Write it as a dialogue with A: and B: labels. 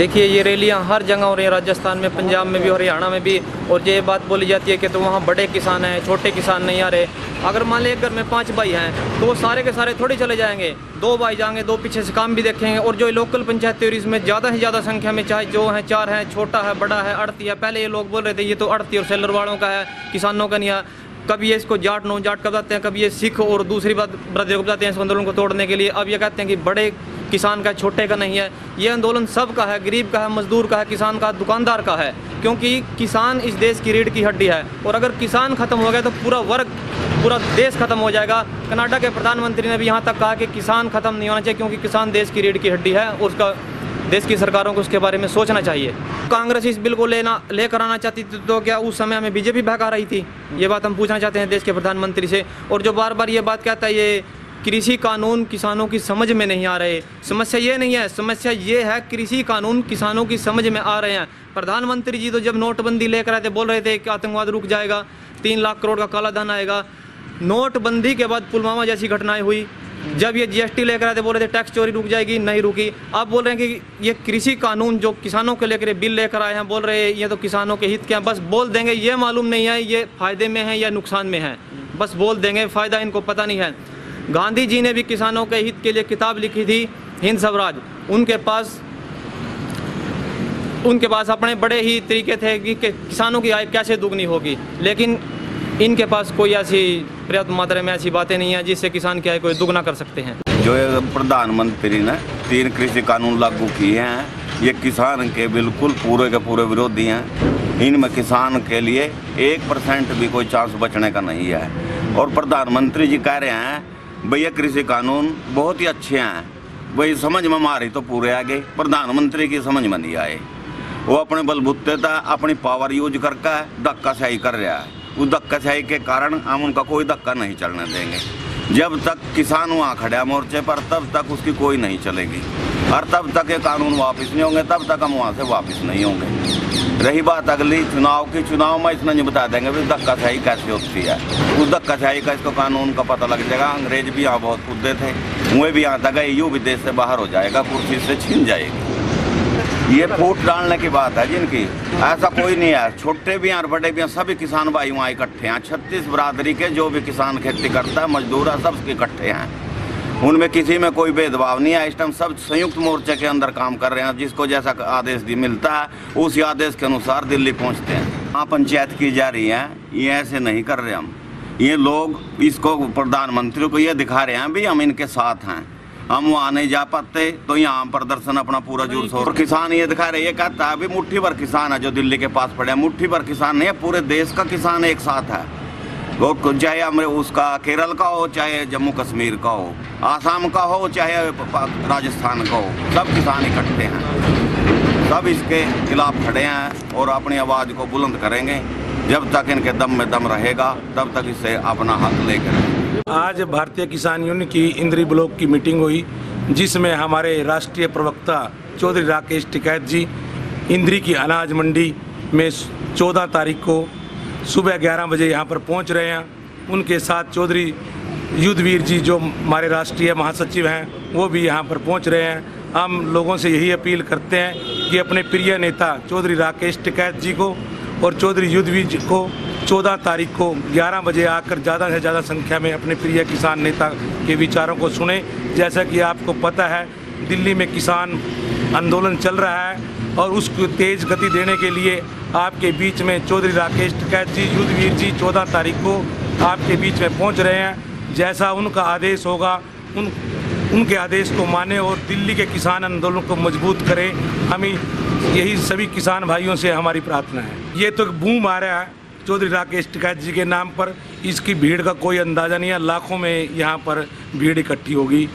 A: देखिए ये रैलियां हर जगह हो रही हैं, राजस्थान में, पंजाब में भी और हरियाणा में भी। और ये बात बोली जाती है कि तो वहाँ बड़े किसान हैं, छोटे किसान नहीं आ रहे। अगर मान लें घर में 5 भाई हैं तो वो सारे के सारे थोड़ी चले जाएंगे, 2 भाई जाएंगे, 2 पीछे से काम भी देखेंगे। और जो लोकल पंचायत है इसमें ज़्यादा से ज़्यादा संख्या में, चाहे जो है 4 हैं, छोटा है, बड़ा है, अड़ती है। पहले ये लोग बोल रहे थे ये तो अड़ती और सेलर वालों का है, किसानों का नहीं है। कभी ये इसको जाट नौ जाट का बताते हैं, कभी ये सिख और दूसरी बात ब्रदर को बताते हैं इस आंदोलन को तोड़ने के लिए। अब ये कहते हैं कि बड़े किसान का, छोटे का नहीं है। ये आंदोलन सबका है, गरीब का है, मजदूर का है, किसान का, दुकानदार का है, क्योंकि किसान इस देश की रीढ़ की हड्डी है। और अगर किसान खत्म हो गया तो पूरा वर्ग, पूरा देश खत्म हो जाएगा। कनाडा के प्रधानमंत्री ने भी यहाँ तक कहा कि किसान खत्म नहीं होना चाहिए, क्योंकि किसान देश की रीढ़ की हड्डी है और उसका देश की सरकारों को उसके बारे में सोचना चाहिए। कांग्रेस इस बिल को लेकर आना चाहती थी तो क्या उस समय हमें बीजेपी बहका रही थी? ये बात हम पूछना चाहते हैं देश के प्रधानमंत्री से। और जो बार बार ये बात कहता है ये कृषि कानून किसानों की समझ में नहीं आ रहे, समस्या ये नहीं है, समस्या ये है कृषि कानून किसानों की समझ में आ रहे हैं। प्रधानमंत्री जी तो जब नोटबंदी लेकर आए थे बोल रहे थे कि आतंकवाद रुक जाएगा, 3 लाख करोड़ का काला धन आएगा। नोटबंदी के बाद पुलवामा जैसी घटनाएं हुई, जब ये जीएसटी लेकर आए थे बोल रहे थे टैक्स चोरी रुक जाएगी, नहीं रुकी। अब बोल रहे हैं कि ये कृषि कानून जो किसानों के लेकर बिल लेकर आए हैं, बोल रहे हैं ये तो किसानों के हित के हैं। बस बोल देंगे, ये मालूम नहीं है ये फ़ायदे में है या नुकसान में है, बस बोल देंगे, फ़ायदा इनको पता नहीं है। गांधी जी ने भी किसानों के हित के लिए किताब लिखी थी, हिंद स्वराज। उनके पास अपने बड़े ही तरीके थे कि किसानों की आय कैसे दुगनी होगी, लेकिन इनके पास कोई ऐसी पर्याप्त मात्रा में ऐसी बातें नहीं है जिससे किसान की आय को दुगना कर सकते हैं।
B: जो प्रधानमंत्री ने 3 कृषि कानून लागू किए हैं, ये किसान के बिल्कुल पूरे के पूरे विरोधी हैं। इनमें किसान के लिए 1% भी कोई चांस बचने का नहीं है। और प्रधानमंत्री जी कह रहे हैं भैया कृषि कानून बहुत ही अच्छे हैं, वही समझ में हमारी तो पूरे आ गए, प्रधानमंत्री की समझ में नहीं आए। वो अपने बलबूते था, अपनी पावर यूज करके धक्काशाही कर रहा है। उस धक्काशाही के कारण हम उनका कोई धक्का नहीं चलने देंगे। जब तक किसान वहाँ खड़ा मोर्चे पर तब तक उसकी कोई नहीं चलेगी, और तब तक ये कानून वापस नहीं होंगे, तब तक हम वहाँ से वापस नहीं होंगे। रही बात अगली चुनाव की, चुनाव में इतना नहीं बता देंगे भी धक्काशाही कैसे होती है। उस धक्काशाही का इसको कानून का पता लग जाएगा। अंग्रेज भी यहाँ बहुत कूदे थे, वो भी यहाँ तक यूँ भी देश से बाहर हो जाएगा, कुर्सी से छीन जाएगी। ये फूट डालने की बात है जिनकी, ऐसा कोई नहीं है। छोटे भी हैं और बड़े भी हैं, सभी किसान भाई वहाँ इकट्ठे हैं। 36 बरादरी के जो भी किसान खेती करता है, मजदूर है, सब इकट्ठे हैं। उनमें किसी में कोई भेदभाव नहीं है। इस टाइम सब संयुक्त मोर्चे के अंदर काम कर रहे हैं। जिसको जैसा आदेश मिलता है उसी आदेश के अनुसार दिल्ली पहुँचते हैं। हाँ, पंचायत की जा रही है, ये ऐसे नहीं कर रहे हम। ये लोग इसको प्रधानमंत्री को ये दिखा रहे हैं भी हम इनके साथ हैं, हम वहाँ नहीं जा पाते तो यहाँ प्रदर्शन अपना पूरा जोर शोर। किसान ये दिखा रहे, ये कहता है अभी मुट्ठी भर किसान है जो दिल्ली के पास पड़े हैं। मुट्ठी भर किसान नहीं है, पूरे देश का किसान एक साथ है। वो चाहे हमें उसका केरल का हो, चाहे जम्मू कश्मीर का हो, आसाम का हो, चाहे राजस्थान का हो, सब किसान इकट्ठे हैं। सब इसके खिलाफ खड़े हैं और अपनी आवाज़ को बुलंद करेंगे। जब तक इनके दम में दम रहेगा तब तक इसे अपना हक लेकर।
C: आज भारतीय किसान यूनियन की इंद्री ब्लॉक की मीटिंग हुई, जिसमें हमारे राष्ट्रीय प्रवक्ता चौधरी राकेश टिकैत जी इंद्री की अनाज मंडी में 14 तारीख को सुबह 11 बजे यहाँ पर पहुँच रहे हैं। उनके साथ चौधरी युद्धवीर जी जो हमारे राष्ट्रीय महासचिव हैं वो भी यहाँ पर पहुँच रहे हैं। हम लोगों से यही अपील करते हैं कि अपने प्रिय नेता चौधरी राकेश टिकैत जी को और चौधरी युद्धवीर जी को 14 तारीख को 11 बजे आकर ज़्यादा से ज़्यादा संख्या में अपने प्रिय किसान नेता के विचारों को सुने। जैसा कि आपको पता है दिल्ली में किसान आंदोलन चल रहा है और उसको तेज़ गति देने के लिए आपके बीच में चौधरी राकेश टिकैत जी, युद्धवीर जी 14 तारीख को आपके बीच में पहुंच रहे हैं। जैसा उनका आदेश होगा उनके आदेश को माने और दिल्ली के किसान आंदोलन को मजबूत करें। हमें यही सभी किसान भाइयों से हमारी प्रार्थना है। ये तो बूम आ रहा है चौधरी राकेश टिकैत जी के नाम पर, इसकी भीड़ का कोई अंदाज़ा नहीं है। लाखों में यहाँ पर भीड़ इकट्ठी होगी।